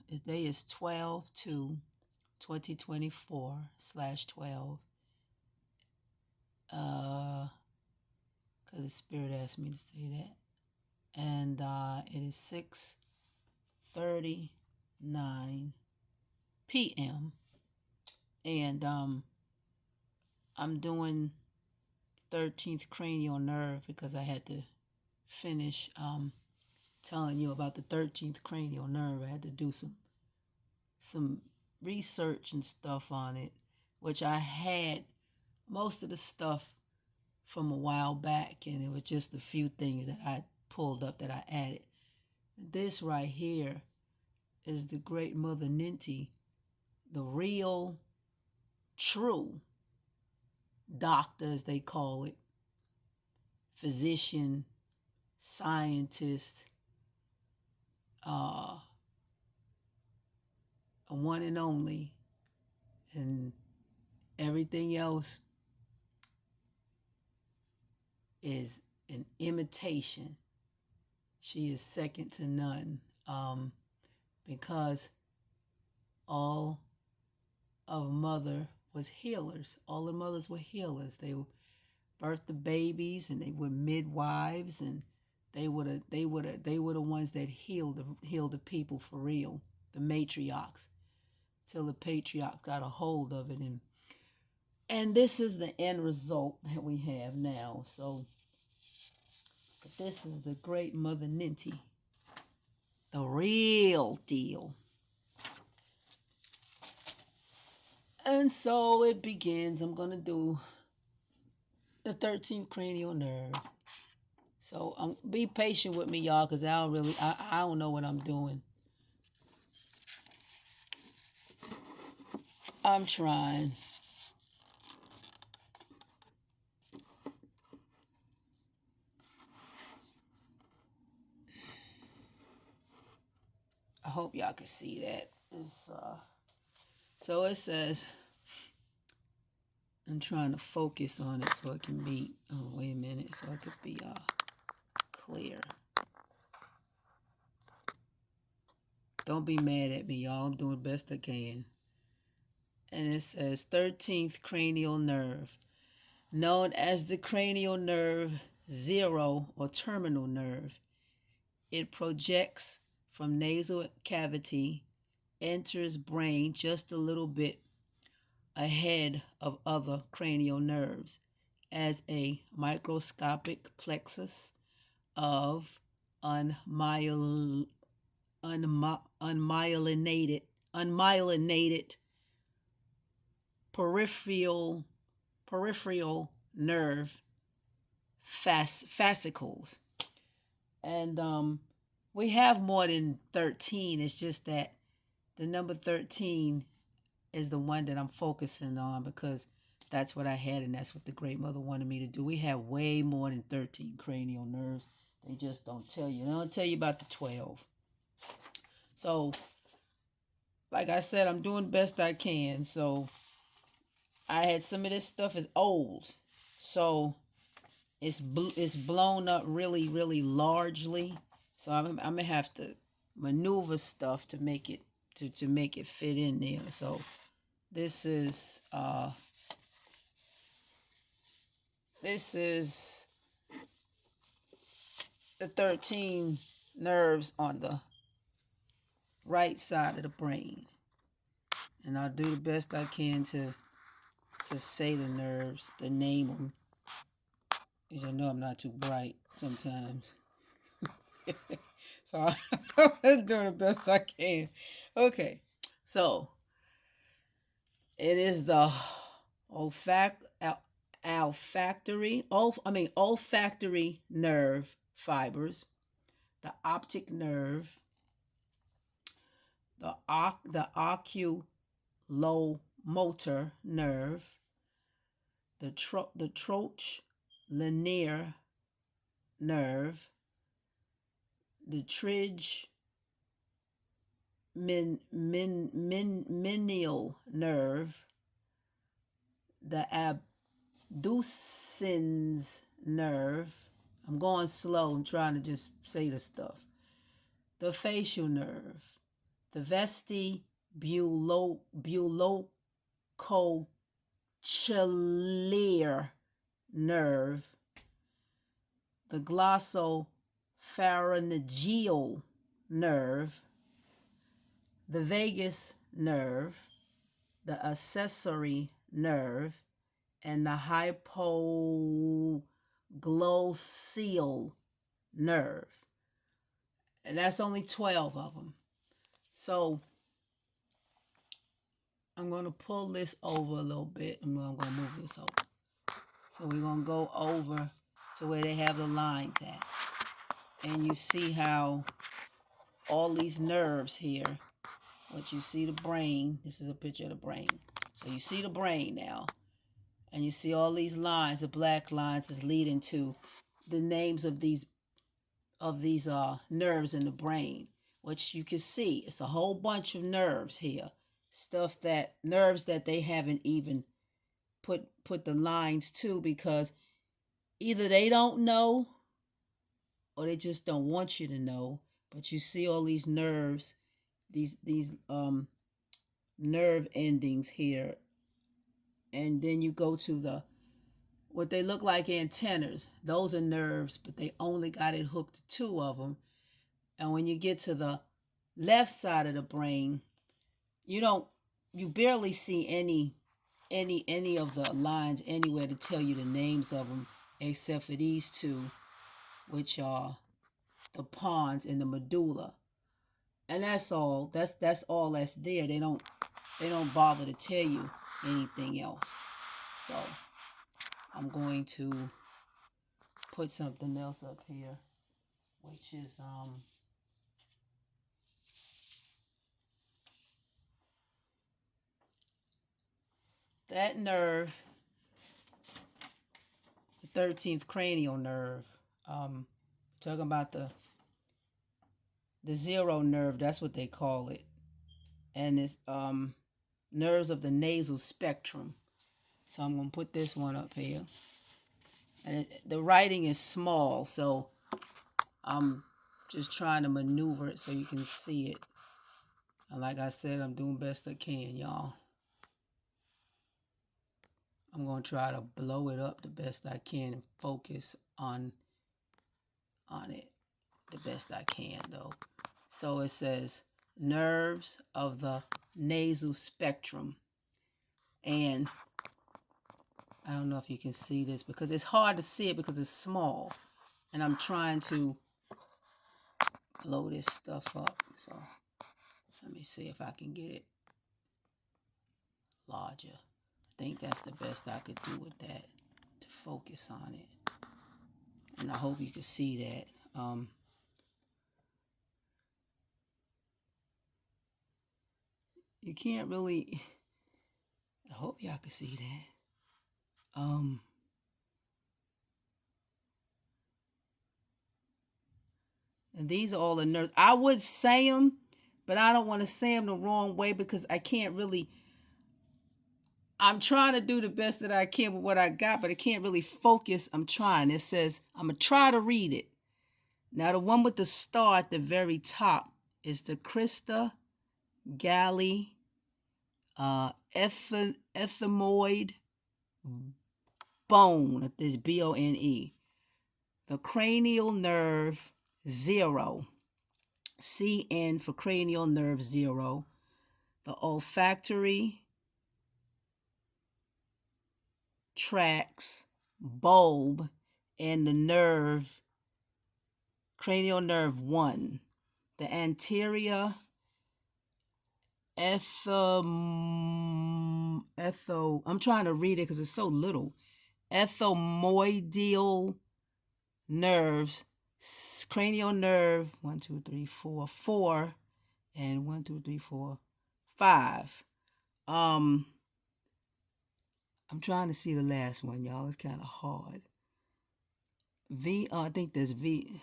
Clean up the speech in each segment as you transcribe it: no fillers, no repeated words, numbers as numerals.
Today is 12/2/2024/12. Because the Spirit asked me to say that. And it is 6:39 p.m. And I'm doing 13th cranial nerve because I had to finish telling you about the 13th cranial nerve. I had to do some research and stuff on it, which I had most of the stuff from a while back, and it was just a few things that I pulled up that I added. This right here is the great Mother Ninti, the real, true doctor, as they call it, physician, scientist, a one and only, and everything else is an imitation. She is second to none, because all of Mother was healers. All the mothers were healers. They birthed the babies, and they were midwives, and they were the ones that healed the people for real, the matriarchs, till the patriarchs got a hold of it, and this is the end result that we have now. So this is the great Mother Ninti, the real deal. And so it begins. I'm going to do the 13th cranial nerve. So be patient with me, y'all, because I don't know what I'm doing. I'm trying. I hope y'all can see that. So it says, I'm trying to focus on it so it can be, oh, wait a minute, so it could be clear. Don't be mad at me, y'all. I'm doing the best I can. And it says 13th cranial nerve, known as the cranial nerve 0 or terminal nerve. It projects from nasal cavity, enters brain just a little bit ahead of other cranial nerves as a microscopic plexus of unmyelinated peripheral nerve fascicles. And we have more than 13. It's just that the number 13 is the one that I'm focusing on because that's what I had, and that's what the Great Mother wanted me to do. We have way more than 13 cranial nerves. They just don't tell you. They don't tell you about the 12. So, like I said, I'm doing the best I can. So, I had some of this stuff is old. So, it's blown up really, really largely. So, I'm going to have to maneuver stuff to make it to make it fit in there. So, this is the 13 nerves on the right side of the brain. And I'll do the best I can to say the nerves, to name them. Because I know I'm not too bright sometimes. So I'm doing the best I can. Okay. So it is the olfactory nerve fibers, the optic nerve, the oculomotor nerve, the trochlear nerve, the trigeminal nerve, the abducens nerve. I'm going slow. I'm trying to just say the stuff. The facial nerve, the vestibulocochlear nerve, the glossopharyngeal nerve, the vagus nerve, the accessory nerve, and the hypoglossal nerve. And that's only 12 of them. So I'm going to pull this over a little bit. I'm going to move this over. So we're going to go over to where they have the lines at. And you see how all these nerves here, what you see the brain, this is a picture of the brain. So you see the brain now. And you see all these lines, the black lines is leading to the names of these nerves in the brain, which you can see. It's a whole bunch of nerves here. Nerves that they haven't even put the lines to, because either they don't know or they just don't want you to know. But you see all these nerves, these nerve endings here. And then you go to what they look like antennas. Those are nerves, but they only got it hooked to 2 of them. And when you get to the left side of the brain, you barely see any of the lines anywhere to tell you the names of them, except for these 2, which are the pons and the medulla. And that's all. That's all that's there. They don't bother to tell you anything else. So I'm going to put something else up here, which is that nerve, the 13th cranial nerve. Talking about the zero nerve, that's what they call it. And it's nerves of the nasal spectrum. So I'm going to put this one up here. And the writing is small, so I'm just trying to maneuver it so you can see it. And like I said, I'm doing best I can, y'all. I'm going to try to blow it up the best I can and focus on it the best I can, though. So it says nerves of the nasal spectrum. And I don't know if you can see this because it's hard to see it because it's small. And I'm trying to blow this stuff up. So let me see if I can get it larger. I think that's the best I could do with that, to focus on it. And I hope you can see that. You can't really, I hope y'all can see that. And these are all the nerves. I would say them, but I don't want to say them the wrong way because I can't really, I'm trying to do the best that I can with what I got, but I can't really focus. I'm trying. It says, I'm going to try to read it. Now, the one with the star at the very top is the Crista Galli ethmoid bone. This bone. The cranial nerve 0. CN for cranial nerve 0. The olfactory tracts bulb and the cranial nerve 1. The anterior I'm trying to read it because it's so little. Ethmoidal nerves, cranial nerve 1, 2, 3, 4, 4, and 1, 2, 3, 4, 5. I'm trying to see the last one, y'all. It's kind of hard. I think there's V.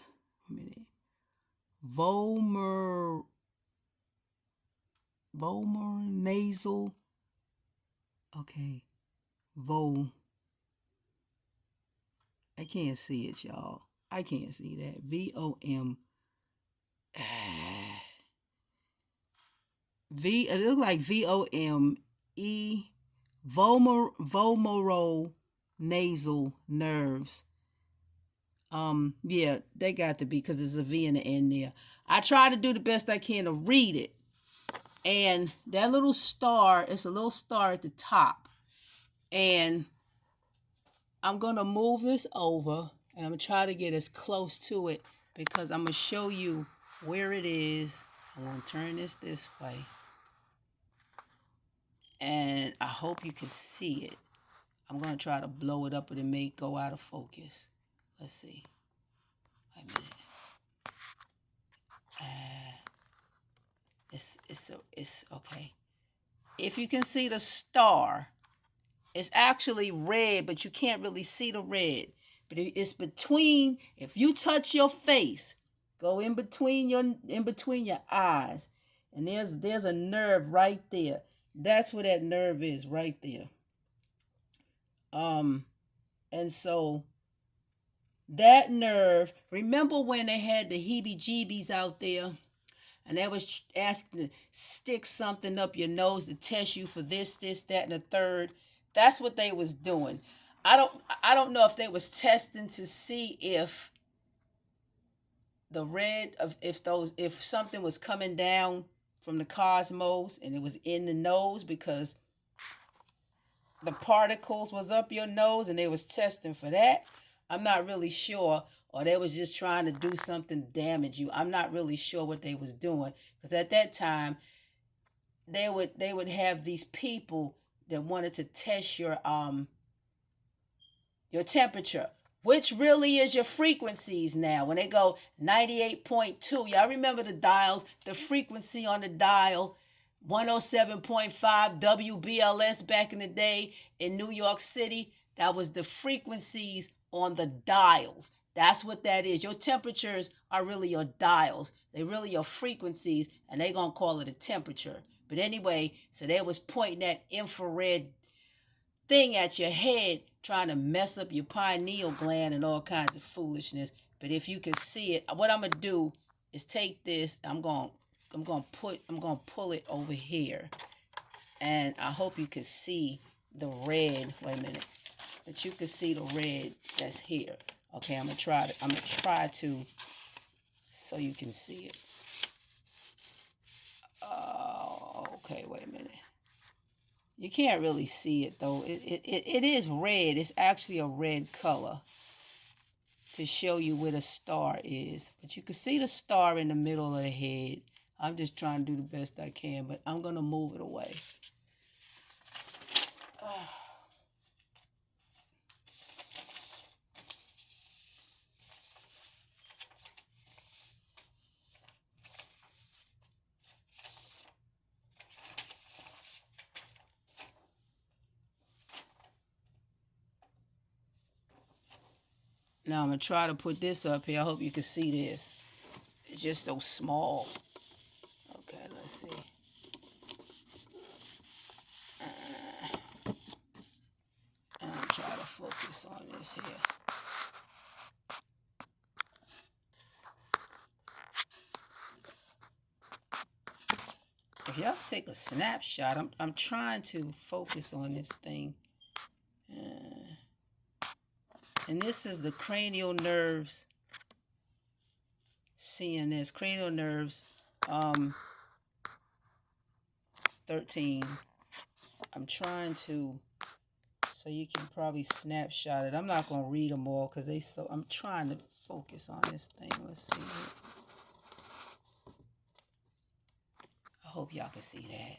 A minute. Vomer nasal. Okay. I can't see it, y'all. I can't see that. VOM. It looks like VOME, vomoral nasal nerves. Yeah, they got to be because there's a V in the end there. I try to do the best I can to read it. And that little star, it's a little star at the top. And I'm going to move this over and I'm going to try to get as close to it because I'm going to show you where it is. I'm going to turn this way. And I hope you can see it. I'm going to try to blow it up, but it may go out of focus. Let's see. Wait a minute. It's okay. If you can see the star, it's actually red, but you can't really see the red. But it's between. If you touch your face, go in between your eyes, and there's a nerve right there. That's where that nerve is, right there. And so that nerve. Remember when they had the heebie-jeebies out there? And they was asking to stick something up your nose to test you for this, that, and the third. That's what they was doing. I don't know if they was testing to see if the red of if something was coming down from the cosmos and it was in the nose because the particles was up your nose and they was testing for that. I'm not really sure, or they was just trying to do something to damage you. I'm not really sure what they was doing because at that time they would have these people that wanted to test your temperature, which really is your frequencies now. When they go 98.2, y'all remember the dials, the frequency on the dial 107.5 WBLS back in the day in New York City. That was the frequencies on the dials. That's what that is. Your temperatures are really your dials. They're really your frequencies, and they're going to call it a temperature. But anyway, so they was pointing that infrared thing at your head trying to mess up your pineal gland and all kinds of foolishness. But if you can see it, what I'm going to do is take this, I'm going to pull it over here. And I hope you can see the red. Wait a minute. But you can see the red that's here. Okay, I'm gonna try to so you can see it. Okay, wait a minute. You can't really see it though. It is red. It's actually a red color to show you where the star is. But you can see the star in the middle of the head. I'm just trying to do the best I can, but I'm gonna move it away. Now I'm going to try to put this up here. I hope you can see this. It's just so small. Okay, let's see. I'm trying to focus on this here. If y'all take a snapshot, I'm trying to focus on this thing. And this is the cranial nerves. Seeing this cranial nerves 13. I'm trying to, so you can probably snapshot it. I'm not going to read them all because I'm trying to focus on this thing. Let's see. I hope y'all can see that.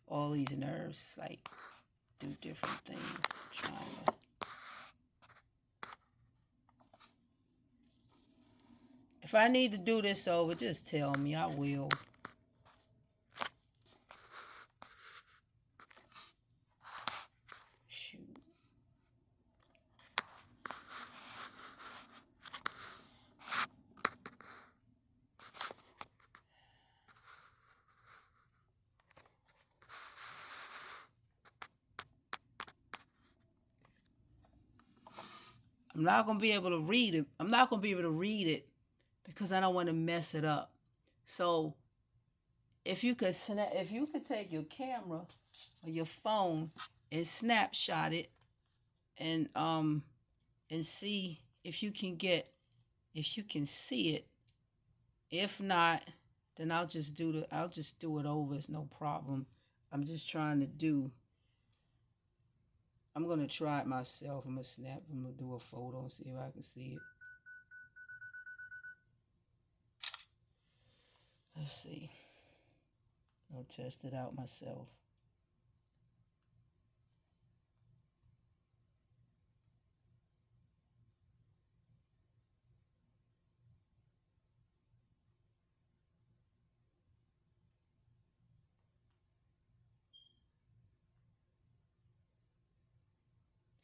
All these nerves like do different things. I'm trying to. If I need to do this over, just tell me. I will. Shoot. I'm not going to be able to read it. I'm not going to be able to read it because I don't want to mess it up. So if you could take your camera or your phone and snapshot it and see if you can see it. If not, then I'll just do it over. It's no problem. I'm just trying to do I'm gonna try it myself. I'm gonna do a photo and see if I can see it. Let's see. I'll test it out myself.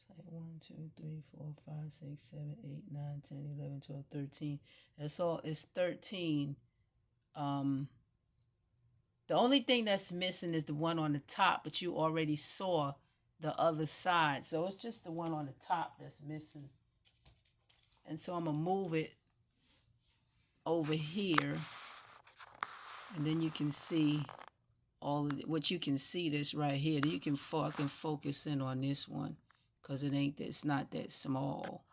Like 1, 2, 3, 4, 5, 6, 7, 8, 9, 10, 11, 12, 13. That's all. It's 13. Um, the only thing that's missing is the one on the top, but you already saw the other side. So it's just the one on the top that's missing. And so I'm going to move it over here. And then you can see all of what you can see this right here. I can focus in on this one because it's not that small.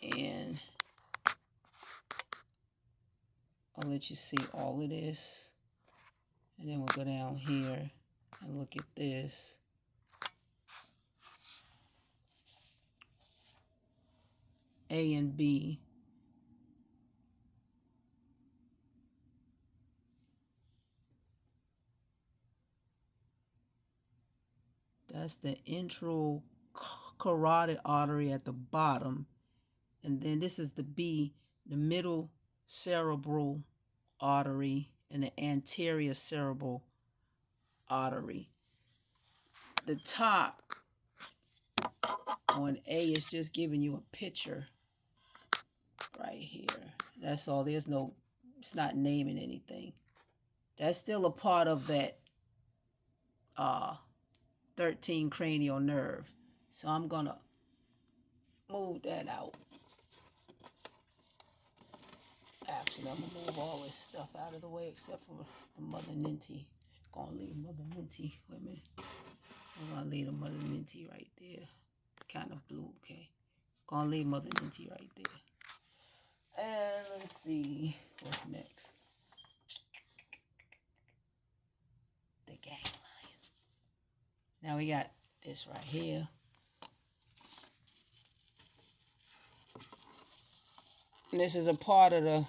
And I'll let you see all of this. And then we'll go down here and look at this. A and B. That's the intral carotid artery at the bottom. And then this is the B, the middle cerebral artery and the anterior cerebral artery. The top on A is just giving you a picture right here. That's all. It's not naming anything. That's still a part of that 13 cranial nerve. So I'm going to move that out. Actually, I'm going to move all this stuff out of the way except for the Mother Ninty. Going to leave Mother Ninty. Wait a minute. I'm going to leave the Mother Ninty right there. It's kind of blue, okay? Going to leave Mother Ninty right there. And let's see what's next. The ganglion. Now we got this right here. And this is a part of the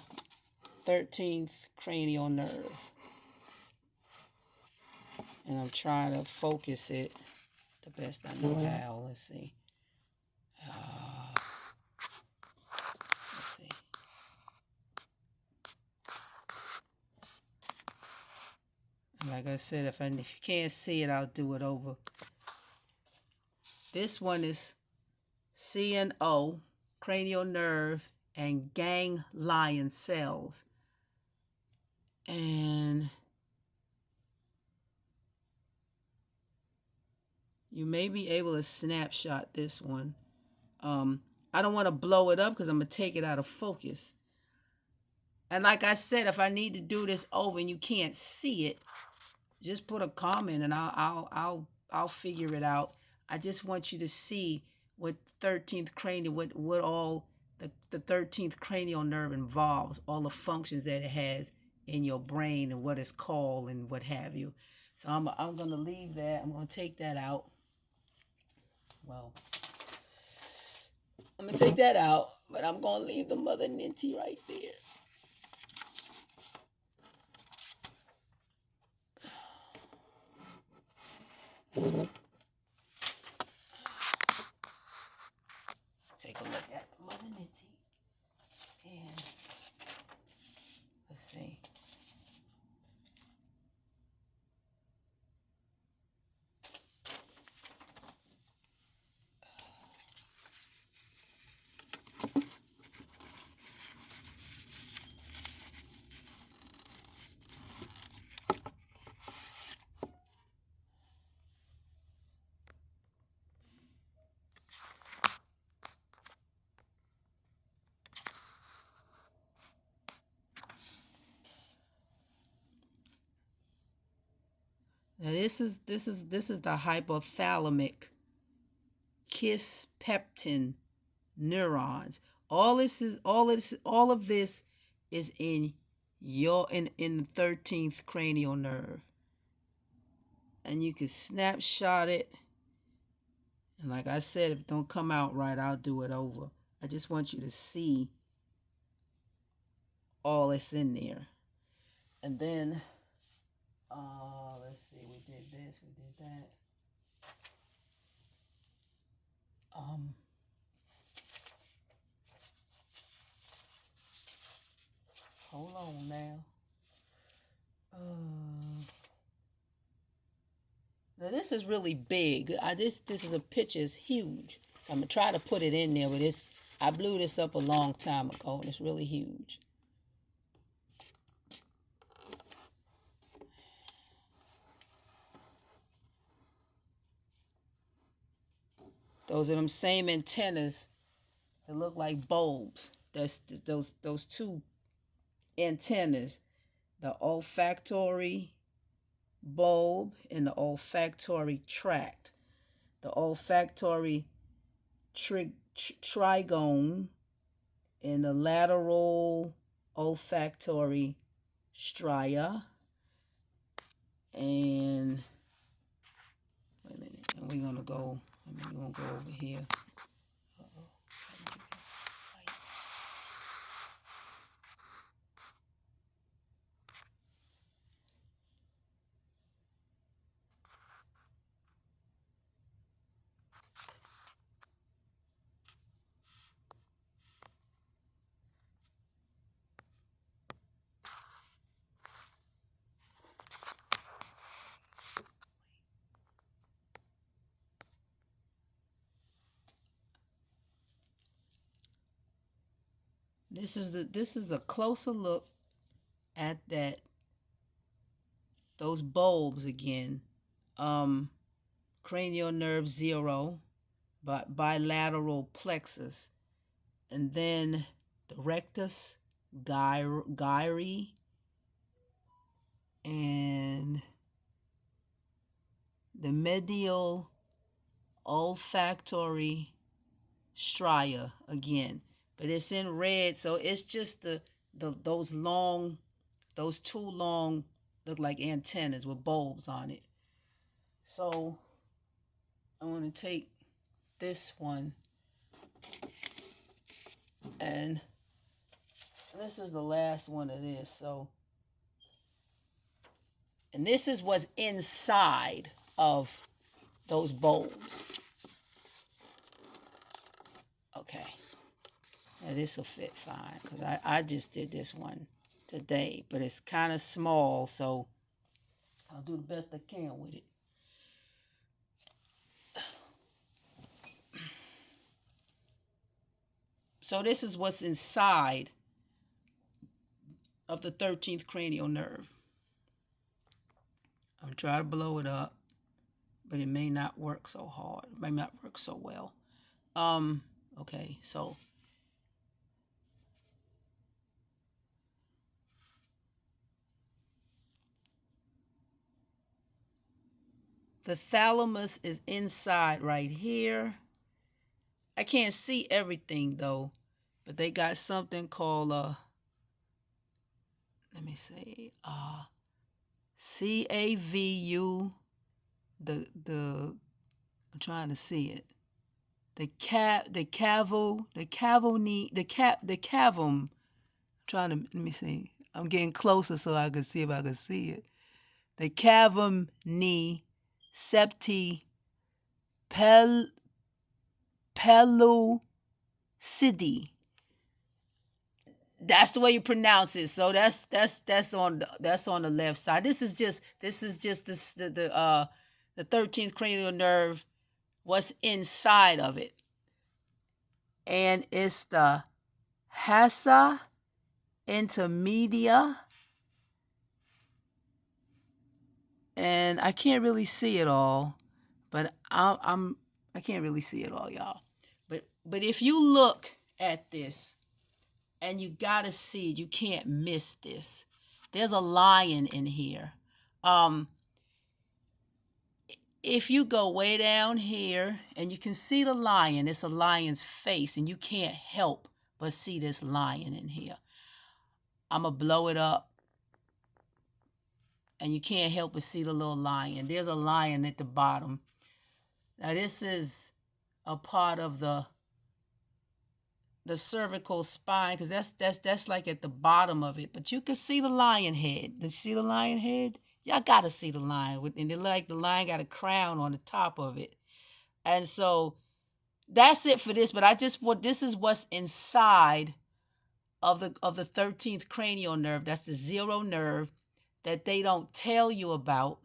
13th cranial nerve. And I'm trying to focus it the best I know how. Let's see. Let's see. And like I said, if you can't see it, I'll do it over. This one is CNO, cranial nerve, and ganglion cells. And you may be able to snapshot this one. I don't want to blow it up because I'm going to take it out of focus. And like I said, if I need to do this over and you can't see it, just put a comment and I'll figure it out. I just want you to see what 13th cranial, what all the 13th cranial nerve involves, all the functions that it has in your brain and what it's called and what have you. So I'm going to leave that. I'm going to take that out. Well, I'm going to take that out, but I'm going to leave the Mother Ninty right there. Take a look at the Mother Ninty. And let's see. Now this is the hypothalamic kisspeptin neurons. All of this is in the 13th cranial nerve. And you can snapshot it. And like I said, if it don't come out right, I'll do it over. I just want you to see all that's in there. And then let's see, we did this, we did that. Hold on now. Now this is really big. This is a picture. It's huge. So I'm gonna try to put it in there. But I blew this up a long time ago, and it's really huge. Those are them same antennas that look like bulbs. That's those two antennas, the olfactory bulb and the olfactory tract. The olfactory trigone and the lateral olfactory stria. And wait a minute, and we're gonna go over here. This is a closer look at those bulbs again. Cranial nerve 0, but bilateral plexus, and then the rectus gyri and the medial olfactory stria again. But it's in red, so it's just those two long, look like antennas with bulbs on it. So I want to take this one, and this is the last one of this. So, and this is what's inside of those bulbs. Okay. Now this will fit fine because I just did this one today, but it's kind of small, so I'll do the best I can with it. So this is what's inside of the 13th cranial nerve. I'm trying to blow it up, but it may not work so hard. It may not work so well. Okay, so the thalamus is inside right here. I can't see everything though, but they got something called let me say CAVU. I'm trying to see it. The cavum. Trying to, let me see. I'm getting closer so I can see if I can see it. The cavum knee septi pellucidi. That's the way you pronounce it. So that's on the left side. This is just the 13th cranial nerve. What's inside of it, and it's the hasa intermedia, and I can't really see it all, but I can't really see it all, y'all. But if you look at this, and you gotta see it, you can't miss this. There's a lion in here. if you go way down here and you can see the lion, it's a lion's face, and you can't help but see this lion in here. I'm going to blow it up, and you can't help but see the little lion. There's a lion at the bottom. Now, this is a part of the cervical spine, because that's like at the bottom of it. But you can see the lion head. Did you see the lion head? Y'all got to see the lion. And the lion got a crown on the top of it. And so that's it for this. But this is what's inside of the 13th cranial nerve. That's the zero nerve that they don't tell you about.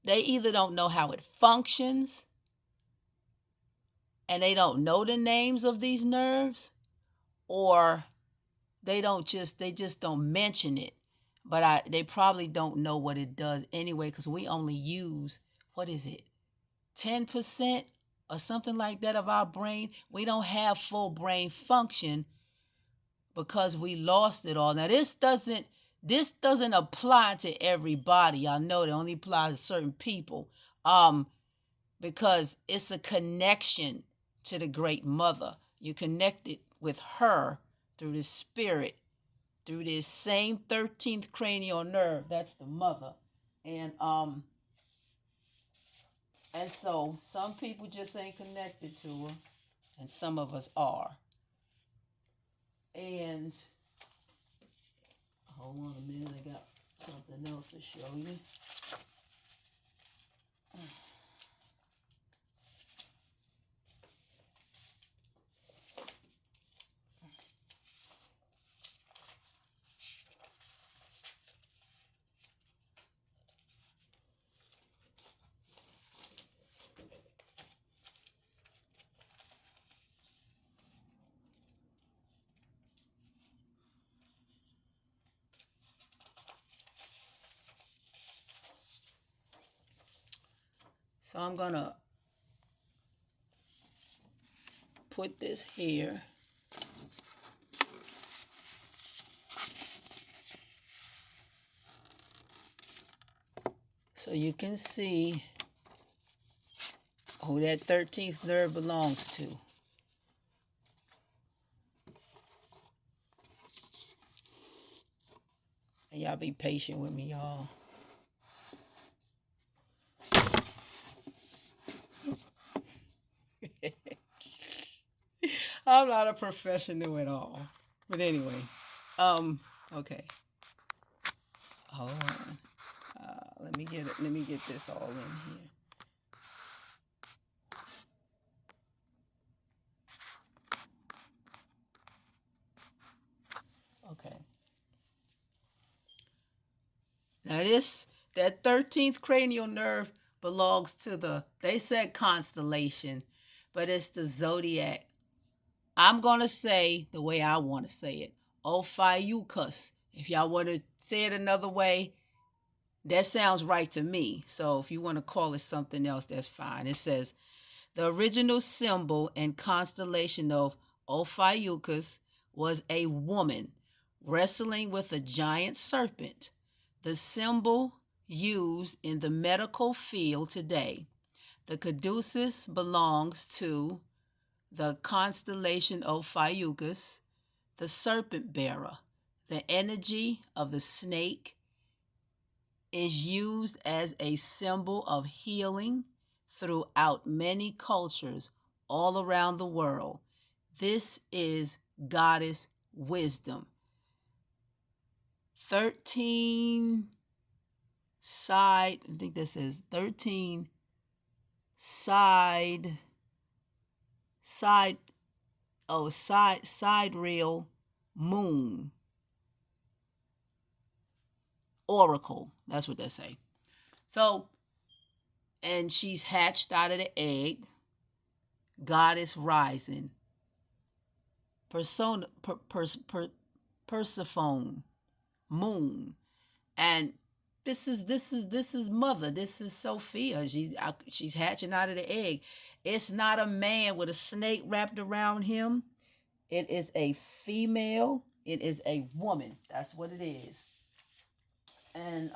They either don't know how it functions, and they don't know the names of these nerves, or they just don't mention it. But they probably don't know what it does anyway, because we only use, what is it, 10% or something like that of our brain. We don't have full brain function because we lost it all. Now, this doesn't apply to everybody. I know it only applies to certain people, because it's a connection to the Great Mother. You connected with her through the spirit, through this same 13th cranial nerve. That's the mother. And so some people just ain't connected to her, and some of us are. And hold on a minute, I got something else to show you. So I'm gonna put this here. So you can see who that 13th nerve belongs to. And y'all be patient with me, y'all. I'm not a professional at all. But anyway, okay. Hold on. Let me get this all in here. Okay. Now that 13th cranial nerve belongs to they said constellation, but it's the zodiac. I'm going to say the way I want to say it. Ophiuchus. If y'all want to say it another way, that sounds right to me. So if you want to call it something else, that's fine. It says, the original symbol and constellation of Ophiuchus was a woman wrestling with a giant serpent. The symbol used in the medical field today. The caduceus belongs to the constellation Ophiuchus, the serpent bearer. The energy of the snake is used as a symbol of healing throughout many cultures all around the world. This is goddess wisdom. 13 side, I think this is 13 side real moon oracle. That's what they say. So, and she's hatched out of the egg. Goddess rising. Persephone, moon, and this is mother. This is Sophia. She's hatching out of the egg. It's not a man with a snake wrapped around him. It is a female. It is a woman. That's what it is. And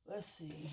Let's see.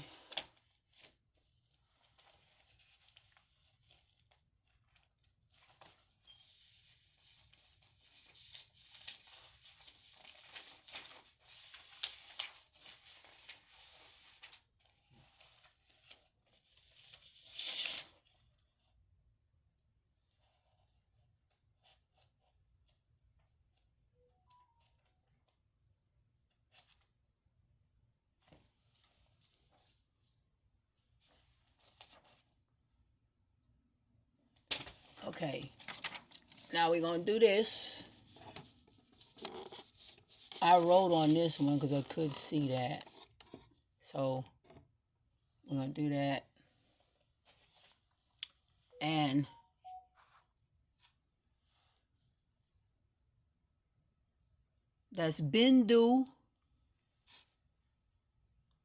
Okay. Now we're going to do this. I wrote on this one because I could see that. So we're going to do that. And that's Bindu,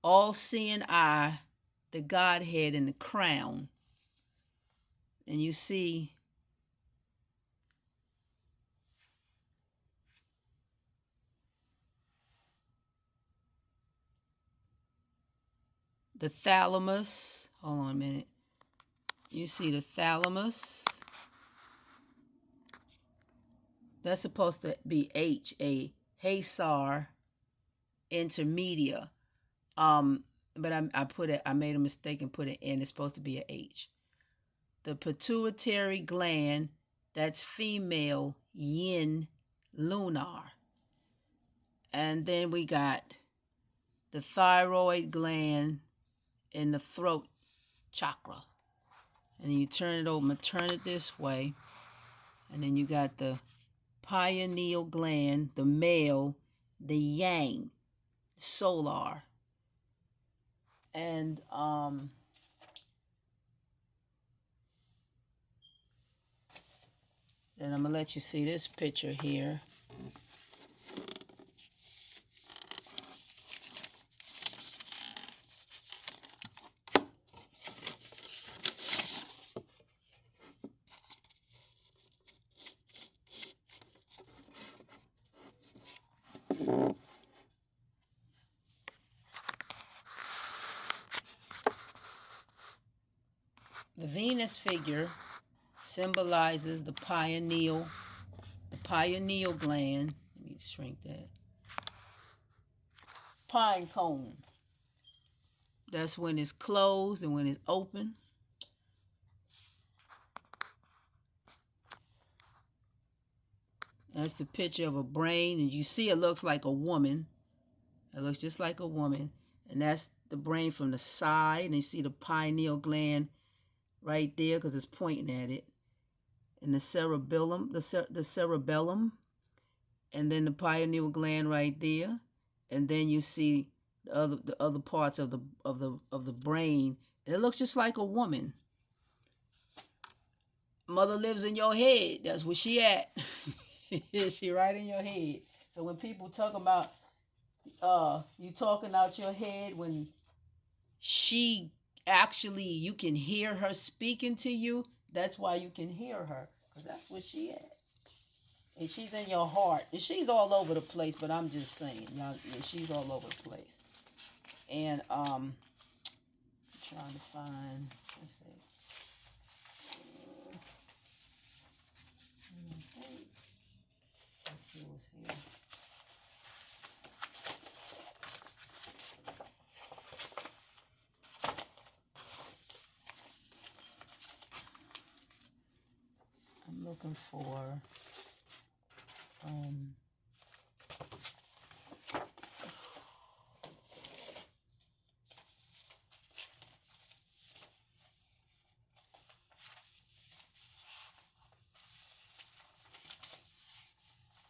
all-seeing eye, the Godhead, and the crown. And you see the thalamus. Hold on a minute. You see the thalamus. That's supposed to be H, a Haysar intermedia. But I made a mistake and put an N. It's supposed to be a H. The pituitary gland, that's female, yin, lunar. And then we got the thyroid gland in the throat chakra. And you turn it over, turn it this way. And then you got the pineal gland, the male, the yang, solar. And then I'm going to let you see this picture here. The Venus figure symbolizes the pineal gland. Let me shrink that. Pine cone. That's when it's closed and when it's open. That's the picture of a brain, and you see it looks like a woman. It looks just like a woman, and that's the brain from the side, and you see the pineal gland right there because it's pointing at it, and the cerebellum, the cerebellum, and then the pineal gland right there, and then you see the other parts of the brain, and it looks just like a woman. Mother lives in your head. That's where she at. She right in your head. So when people talk about you talking out your head, when she actually, you can hear her speaking to you, that's why you can hear her, because that's where she at. And she's in your heart. And she's all over the place, but I'm just saying, y'all, she's all over the place. And I'm trying to find, let's see. Let's see what's here. I'm looking for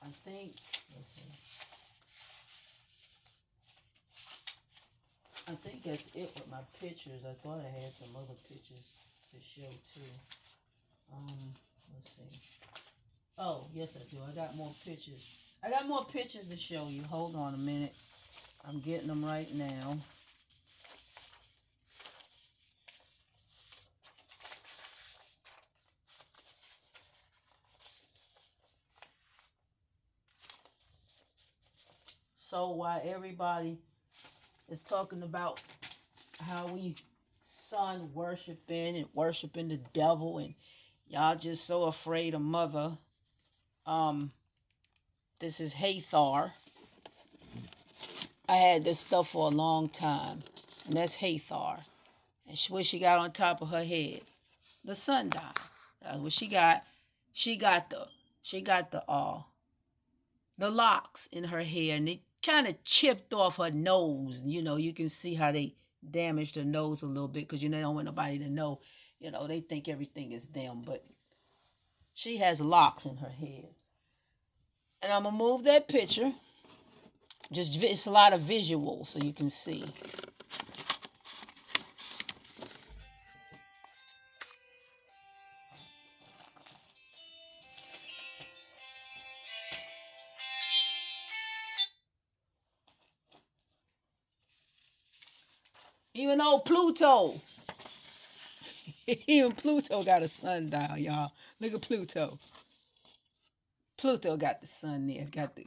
I think, let's see. I think that's it with my pictures. I thought I had some other pictures to show too. Let's see. Oh, yes I do. I got more pictures. I got more pictures to show you. Hold on a minute. I'm getting them right now. So while everybody is talking about how we sun worshiping and worshiping the devil, and y'all just so afraid of mother. Um, this is Hathor. I had this stuff for a long time, and that's Hathor. And what she got on top of her head? The sun dial. That's what she got. She got the locks in her hair, and it kind of chipped off her nose. You can see how they damaged her nose a little bit because they don't want nobody to know. They think everything is them, but she has locks in her head. And I'm gonna move that picture. Just it's a lot of visuals so you can see. Even old Pluto, even Pluto got a sundial, y'all. Look at Pluto. Pluto got the sun there. It's got the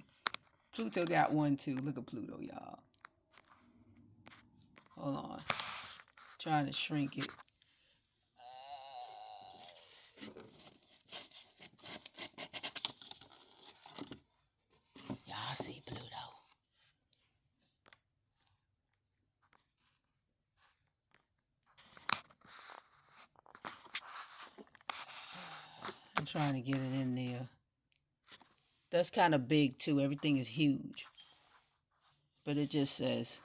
Pluto got one too. Look at Pluto, y'all. Hold on. Trying to shrink it. Y'all see Pluto. I'm trying to get it in there. That's kind of big too. Everything is huge. But it just says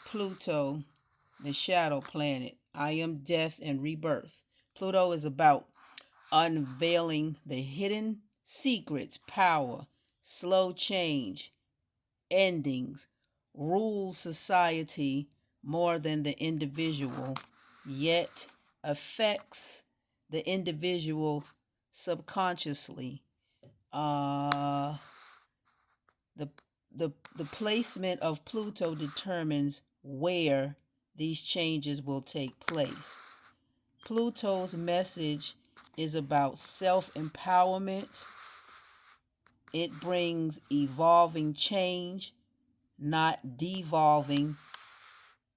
Pluto, the shadow planet. I am death and rebirth. Pluto is about unveiling the hidden secrets, power, slow change, endings, rules society more than the individual, yet affects the individual subconsciously. Uh, the, the placement of Pluto determines where these changes will take place. Pluto's message is about self-empowerment. It brings evolving change, not devolving.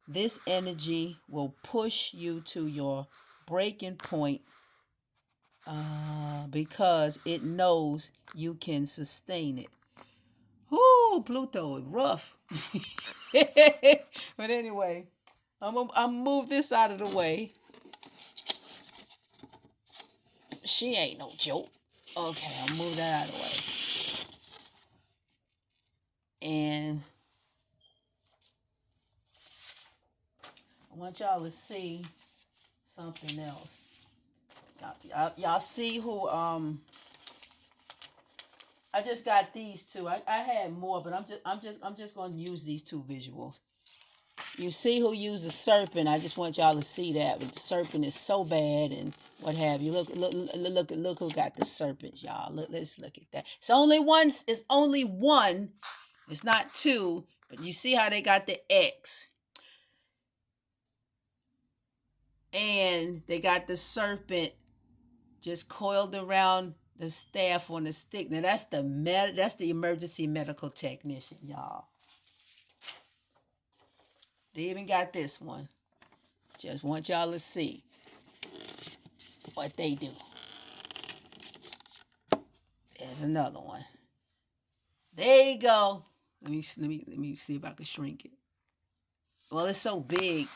This energy will push you to your breaking point because it knows you can sustain it. Whoo, Pluto is rough. But anyway, I'm gonna move this out of the way. She ain't no joke. Okay, I'll move that out of the way. And I want y'all to see something else. Y'all see who I just got these two. I had more, but I'm just going to use these two visuals. You see who used the serpent? I just want y'all to see that. But the serpent is so bad and what have you. Look who got the serpents, y'all. Let's look at that. It's only one. It's only one. It's not two. But you see how they got the X. And they got the serpent just coiled around the staff on the stick. Now that's the emergency medical technician, y'all. They even got this one. Just want y'all to see what they do. There's another one. There you go. Let me see if I can shrink it. Well, it's so big.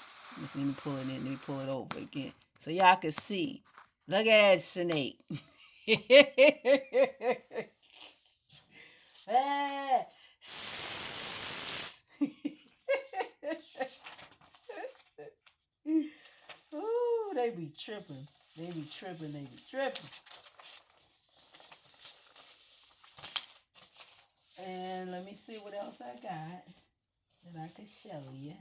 Let me pull it in. Let me pull it over again so y'all can see. Look at that snake. Ooh, they be tripping. They be tripping. And let me see what else I got that I can show you.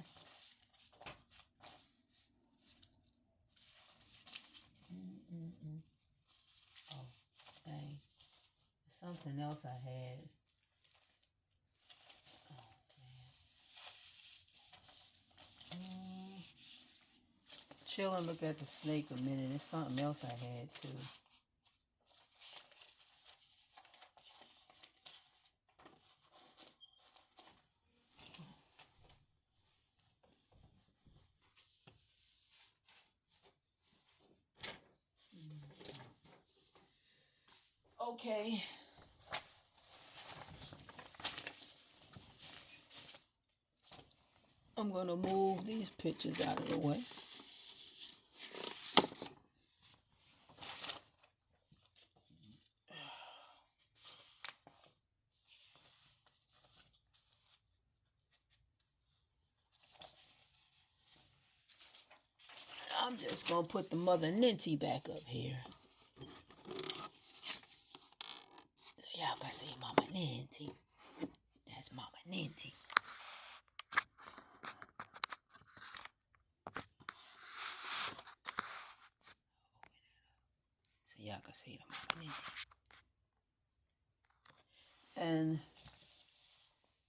Oh, dang. Something else I had. Chill and look at the snake a minute. There's something else I had too. Okay. I'm going to move these pictures out of the way. I'm just going to put the Mother Ninty back up here. So y'all can see Mama Ninty. That's Mama Ninty. So y'all can see the Mama Ninty. And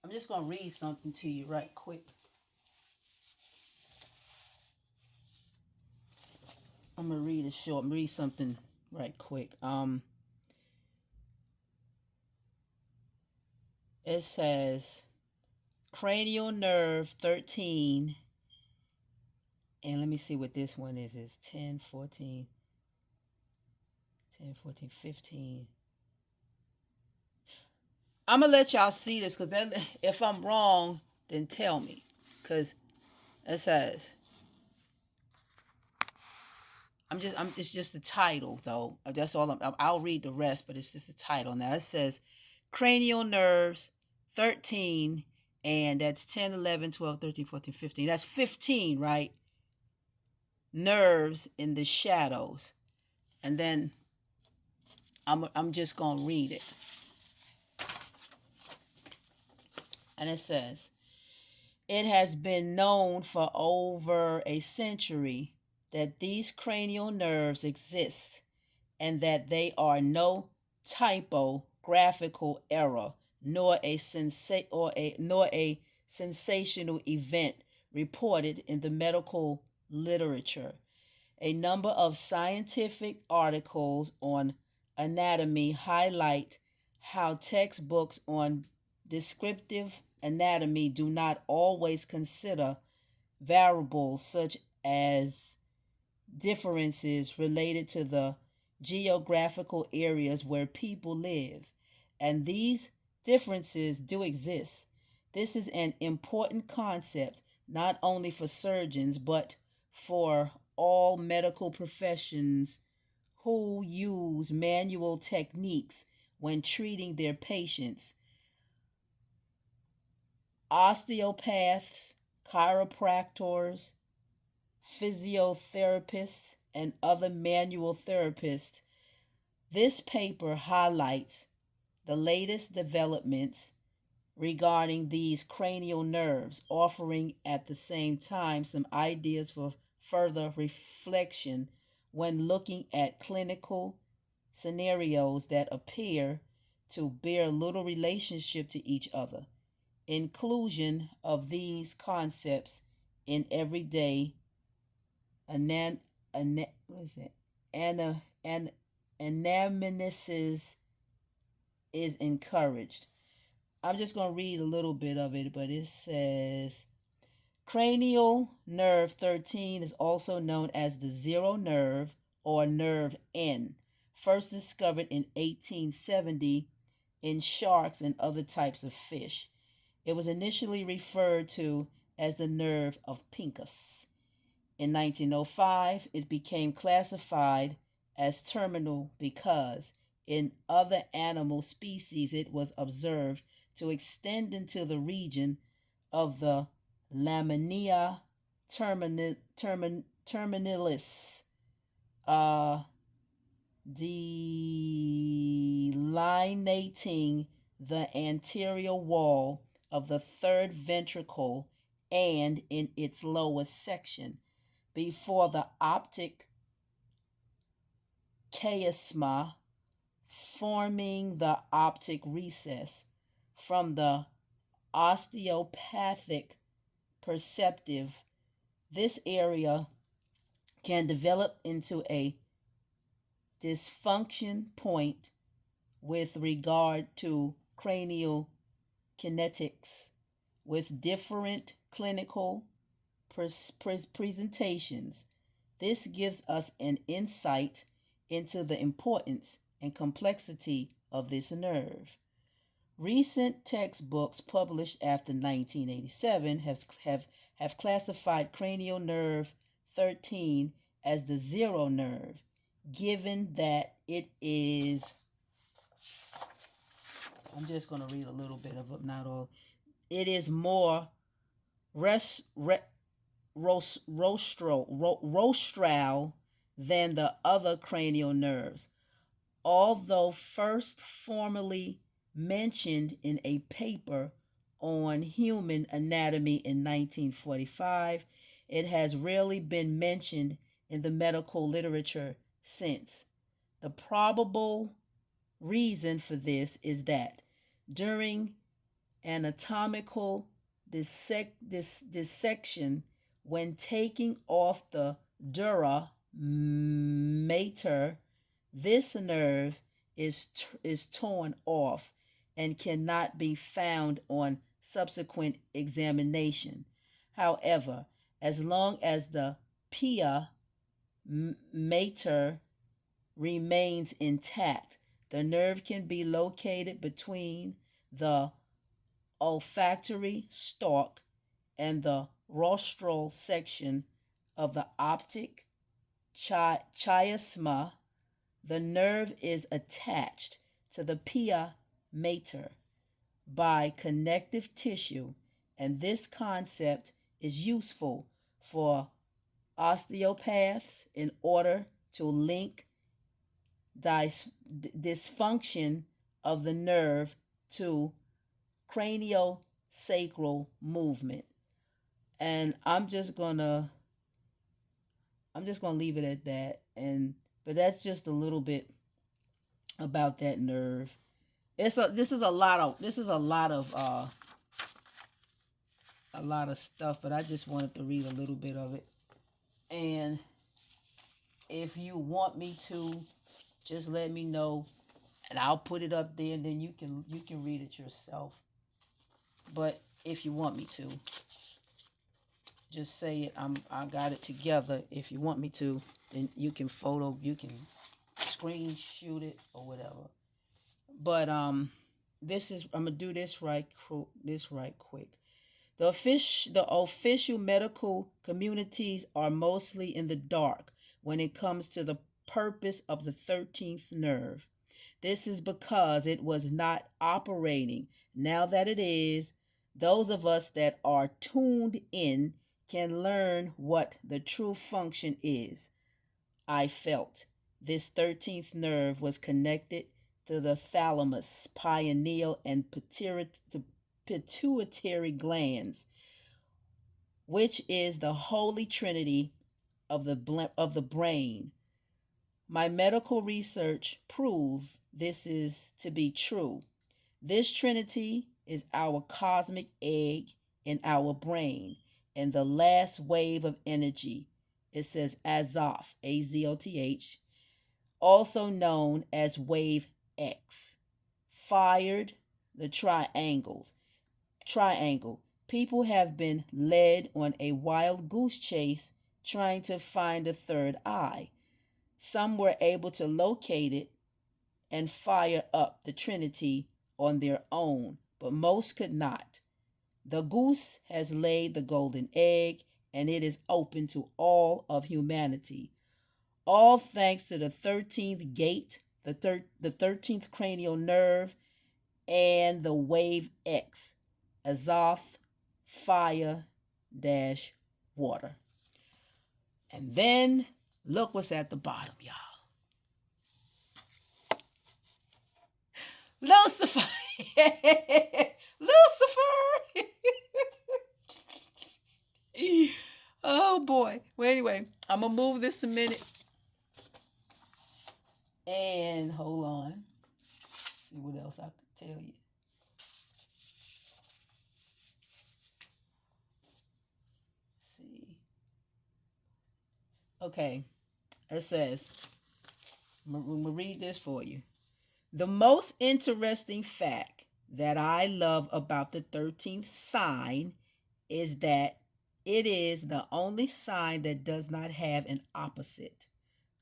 I'm just going to read something to you right quick. I'm going to read something right quick. It says cranial nerve 13, and let me see what this one is. It's 10, 14, 15. I'm going to let y'all see this, because if I'm wrong, then tell me. Because it says, it's just the title, though. That's all. I'll read the rest, but it's just the title. Now, it says cranial nerves 13, and that's 10, 11, 12, 13, 14, 15. That's 15, right? Nerves in the shadows. And then I'm just going to read it. And it says, it has been known for over a century that these cranial nerves exist and that they are no typographical error nor a sensational event reported in the medical literature. A number of scientific articles on anatomy highlight how textbooks on descriptive anatomy do not always consider variables such as differences related to the geographical areas where people live. And these differences do exist. This is an important concept not only for surgeons but for all medical professions who use manual techniques when treating their patients. Osteopaths, chiropractors, physiotherapists, and other manual therapists. This paper highlights the latest developments regarding these cranial nerves, offering at the same time some ideas for further reflection when looking at clinical scenarios that appear to bear little relationship to each other. Inclusion of these concepts in everyday anamnesis is encouraged. I'm just going to read a little bit of it, but it says cranial nerve 13 is also known as the zero nerve or nerve N, first discovered in 1870 in sharks and other types of fish. It was initially referred to as the nerve of Pinkus. In 1905, it became classified as terminal because in other animal species it was observed to extend into the region of the lamina terminalis, delineating the anterior wall of the third ventricle and in its lowest section before the optic chiasma, forming the optic recess. From the osteopathic perspective, this area can develop into a dysfunction point with regard to cranial kinetics, with different clinical presentations. This gives us an insight into the importance and complexity of this nerve. Recent textbooks published after 1987 have classified cranial nerve 13 as the zero nerve, given that it is, I'm just going to read a little bit of it, not all. It is more rostral than the other cranial nerves. Although first formally mentioned in a paper on human anatomy in 1945, it has rarely been mentioned in the medical literature since. The probable reason for this is that during anatomical dissection, when taking off the dura mater, this nerve is torn off and cannot be found on subsequent examination. However, as long as the pia mater remains intact, the nerve can be located between the olfactory stalk and the rostral section of the optic chiasma. The nerve is attached to the pia mater by connective tissue, and this concept is useful for osteopaths in order to link dysfunction of the nerve to craniosacral movement. And I'm just gonna leave it at that. But that's just a little bit about that nerve. This is a lot of stuff, but I just wanted to read a little bit of it. And if you want me to, just let me know, and I'll put it up there, and then you can read it yourself. But if you want me to, just say it. I got it together. If you want me to, then you can screen shoot it or whatever. But I'm gonna do this right quick. The official medical communities are mostly in the dark when it comes to the purpose of the 13th nerve. This is because it was not operating. Now that it is, those of us that are tuned in can learn what the true function is. I felt this 13th nerve was connected to the thalamus, pineal, and pituitary glands, which is the holy trinity of the brain. My medical research proved this is to be true. This trinity is our cosmic egg in our brain, and the last wave of energy. It says Azoth, Azoth, also known as wave X, fired the triangle. People have been led on a wild goose chase trying to find a third eye. Some were able to locate it and fire up the Trinity on their own, but most could not. The goose has laid the golden egg, and it is open to all of humanity. All thanks to the 13th gate, the 13th cranial nerve, and the wave X, Azoth, fire, water. And then look what's at the bottom, y'all. Lucifer. Lucifer. Oh boy. Well, anyway, I'm gonna move this a minute. And hold on. See what else I could tell you. See. Okay. It says, I'm gonna read this for you. The most interesting fact that I love about the 13th sign is that it is the only sign that does not have an opposite.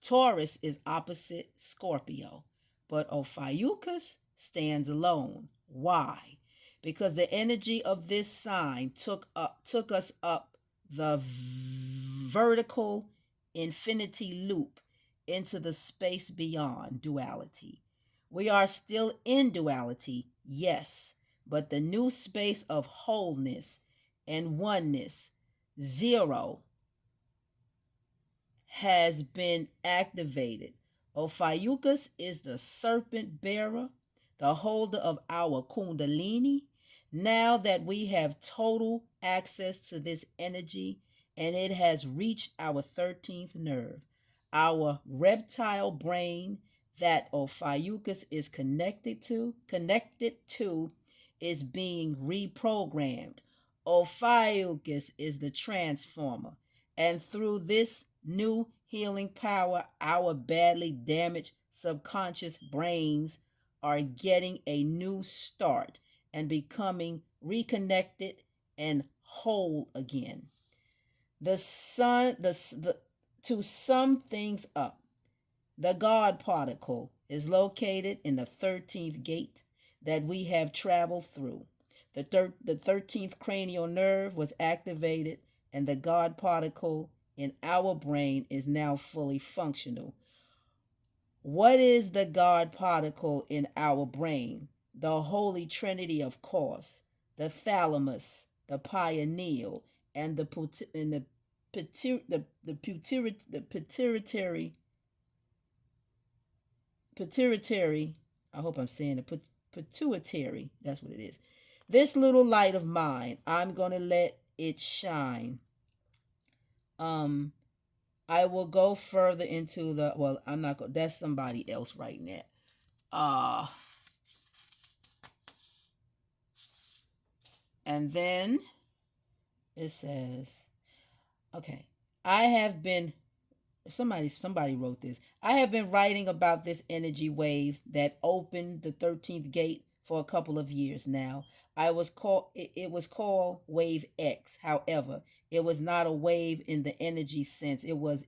Taurus is opposite Scorpio. but Ophiuchus stands alone. Why? Because the energy of this sign took us up the vertical infinity loop into the space beyond duality. We are still in duality, yes, but the new space of wholeness and oneness, zero, has been activated. Ophiuchus is the serpent bearer, the holder of our Kundalini. Now that we have total access to this energy and it has reached our 13th nerve, our reptile brain that Ophiuchus is connected to is being reprogrammed. Ophiuchus is the transformer, and through this new healing power, our badly damaged subconscious brains are getting a new start and becoming reconnected and whole again. The sun, to sum things up, the God particle is located in the 13th gate that we have traveled through. The 13th cranial nerve was activated, and the God particle in our brain is now fully functional. What is the God particle in our brain? The Holy Trinity, of course, the thalamus, the pineal, and the pituitary. I hope I'm saying the pituitary. That's what it is. This little light of mine, I'm gonna let it shine. I will go further into the. Well, I'm not going. That's somebody else writing that. And then it says, okay, I have been somebody wrote this. I have been writing about this energy wave that opened the 13th gate for a couple of years now. It was called wave X. However, it was not a wave in the energy sense. It was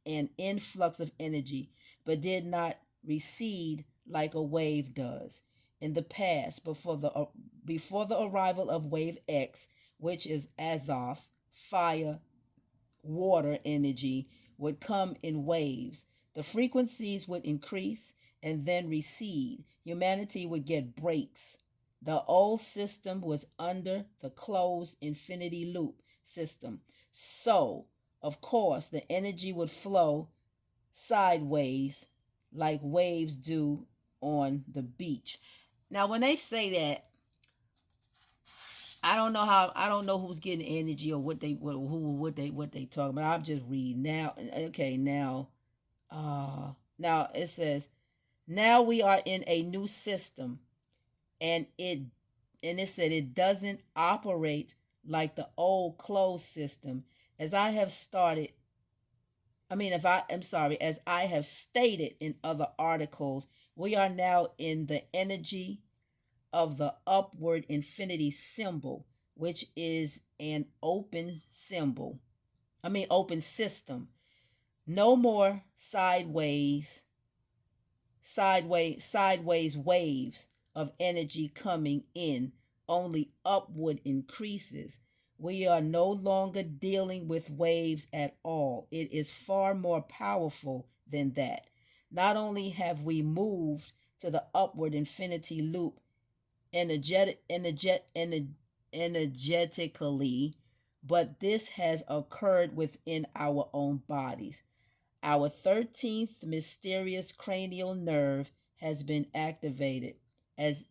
an influx of energy, but did not recede like a wave does. In the past, before the arrival of wave X, which is Azoth, fire, water energy, would come in waves. The frequencies would increase and then recede. Humanity would get breaks. The old system was under the closed infinity loop system. So, of course, the energy would flow sideways like waves do on the beach. Now, when they say that, I don't know who's getting energy or what they talking about. I'm just reading now. Okay, now it says, now we are in a new system, and it said it doesn't operate like the old closed system. As I have started as I have stated in other articles, we are now in the energy of the upward infinity symbol, which is an open symbol. Open system. No more sideways waves of energy coming in, only upward increases. We are no longer dealing with waves at all. It is far more powerful than that. Not only have we moved to the upward infinity loop energetically, but this has occurred within our own bodies. Our 13th mysterious cranial nerve has been activated as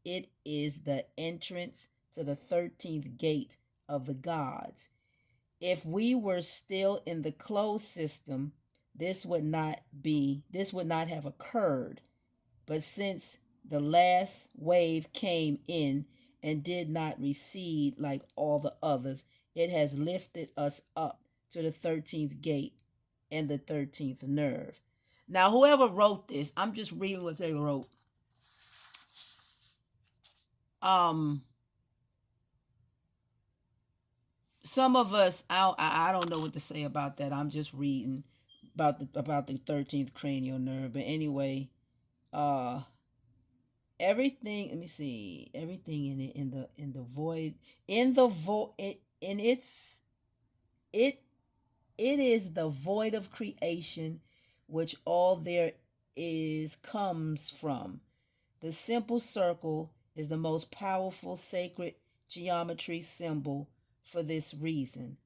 it is the entrance to the 13th gate of the gods. If we were still in the closed system, this would not have occurred. But since the last wave came in and did not recede like all the others, it has lifted us up to the 13th gate and the 13th nerve. Now, whoever wrote this, I'm just reading what they wrote. Some of us, I don't know what to say about that. I'm just reading about the 13th cranial nerve. But anyway, Uh, everything. Let me see. Everything in it, in the void, in the void, in it it is the void of creation, which all there is comes from. The simple circle is the most powerful sacred geometry symbol for this reason.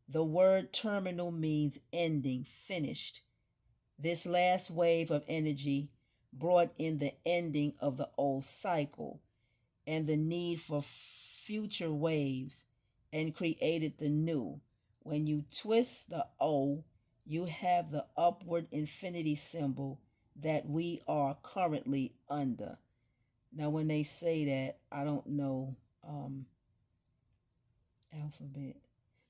The word terminal means ending, finished. This last wave of energy brought in the ending of the old cycle and the need for future waves and created the new. When you twist the O, you have the upward infinity symbol that we are currently under. Now, when they say that, I don't know alphabet.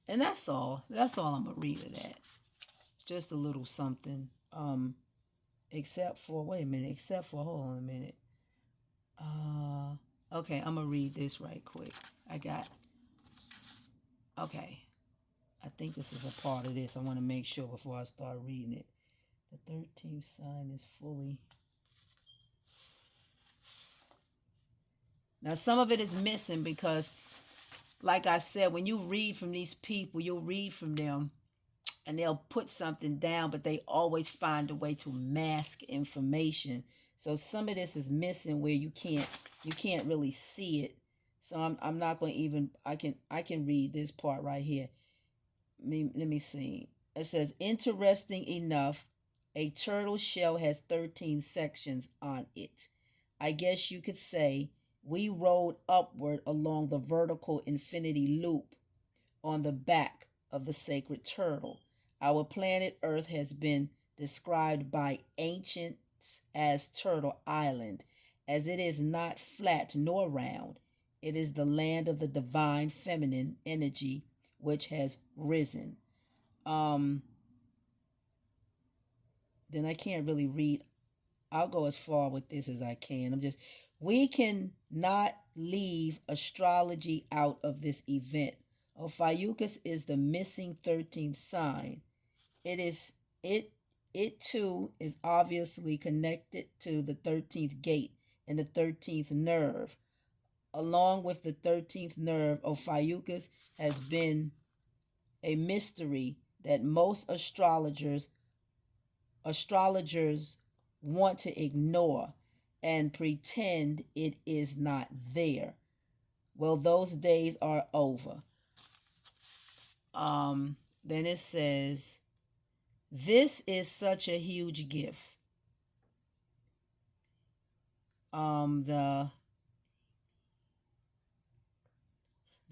And that's all. That's all I'm going to read of that. Just a little something. Except for, wait a minute, except for, hold on a minute. Okay, I'm going to read this right quick. Okay. I think this is a part of this. I want to make sure before I start reading it. The 13th sign is fully. Now, some of it is missing because, like I said, when you read from these people, you'll read from them and they'll put something down, but they always find a way to mask information. So some of this is missing where you can't really see it. So I'm not going to even, I can read this part right here. Let me see. It says, interesting enough, a turtle shell has 13 sections on it. I guess you could say we rolled upward along the vertical infinity loop on the back of the sacred turtle. Our planet Earth has been described by ancients as Turtle Island, as it is not flat nor round. It is the land of the divine feminine energy which has risen. Then I can't really read. I'll go as far with this as I can. We can not leave astrology out of this event. Ophiuchus is the missing 13th sign. It too is obviously connected to the 13th gate and the 13th nerve. Along with the 13th nerve, Ophiuchus has been a mystery that most astrologers want to ignore and pretend it is not there. Well, those days are over. Then it says, this is such a huge gift. The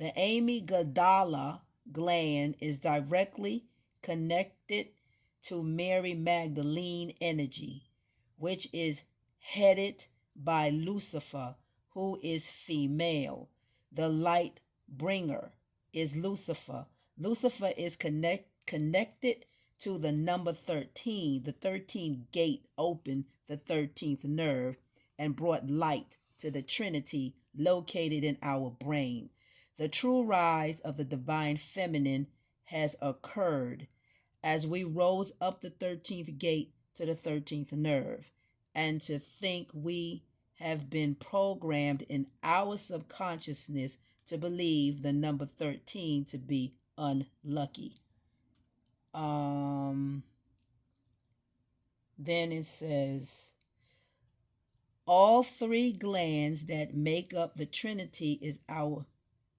amygdala gland is directly connected to Mary Magdalene energy, which is headed by Lucifer, who is female. The light bringer is Lucifer. Lucifer is connected to the number 13. The 13th gate opened the 13th nerve and brought light to the Trinity located in our brain. The true rise of the divine feminine has occurred as we rose up the 13th gate to the 13th nerve. And to think we have been programmed in our subconsciousness to believe the number 13 to be unlucky. Then it says, all three glands that make up the Trinity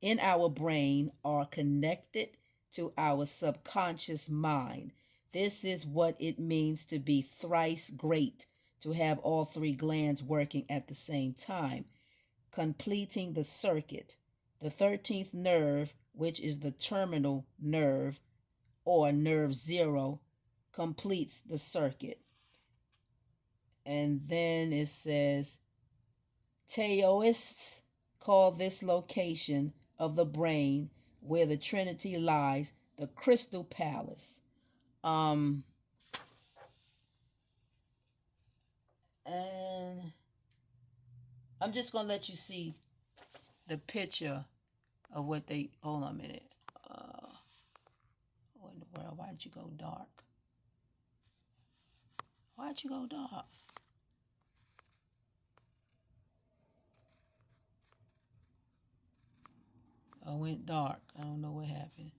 in our brain are connected to our subconscious mind. This is what it means to be thrice great, to have all three glands working at the same time, completing the circuit. The 13th nerve, which is the terminal nerve or nerve 0, completes the circuit. And then it says, Taoists call this location of the brain where the Trinity lies the Crystal Palace. And I'm just going to let you see the picture of what they, hold on a minute. What in the world? Why did you go dark? Why'd you go dark? went dark. I don't know what happened.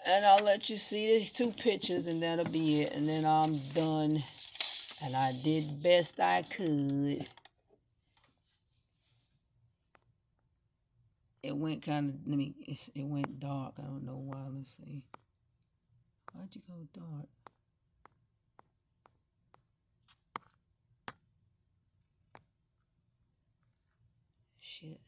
And I'll let you see these two pictures and that'll be it. And then I'm done. And I did best I could. It went kind of, it went dark. I don't know why. Let's see. Why'd you go dark? Shit.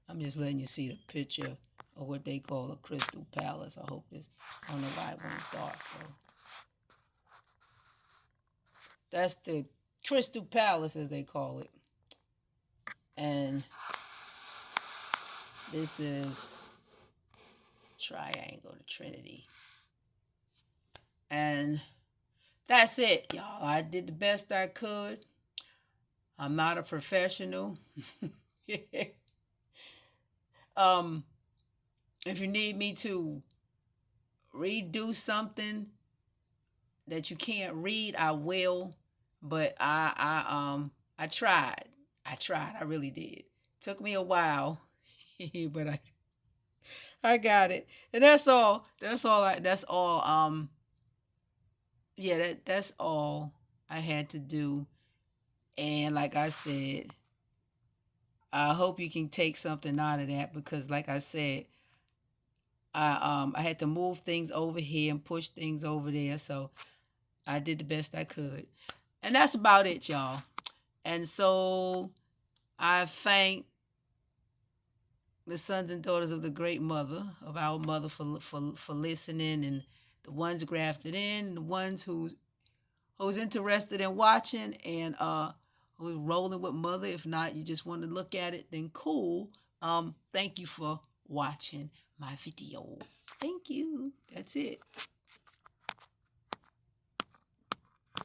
I'm just letting you see the picture of what they call a Crystal Palace. I hope this, I don't know why it went dark though. That's the Crystal Palace as they call it. And this is Triangle, the Trinity. And that's it, y'all. I did the best I could. I'm not a professional. If you need me to redo something that you can't read, I will. But I tried. I really did. Took me a while, but I got it. And that's all. Yeah, that's all I had to do. And like I said, I hope you can take something out of that because like I said, I had to move things over here and push things over there, so I did the best I could. And that's about it, y'all. And so I thank the sons and daughters of the great mother, of our mother for listening, and the ones grafted in, the ones who's interested in watching and who's rolling with mother. If not, you just want to look at it, then cool. Thank you for watching my video. Thank you. That's it.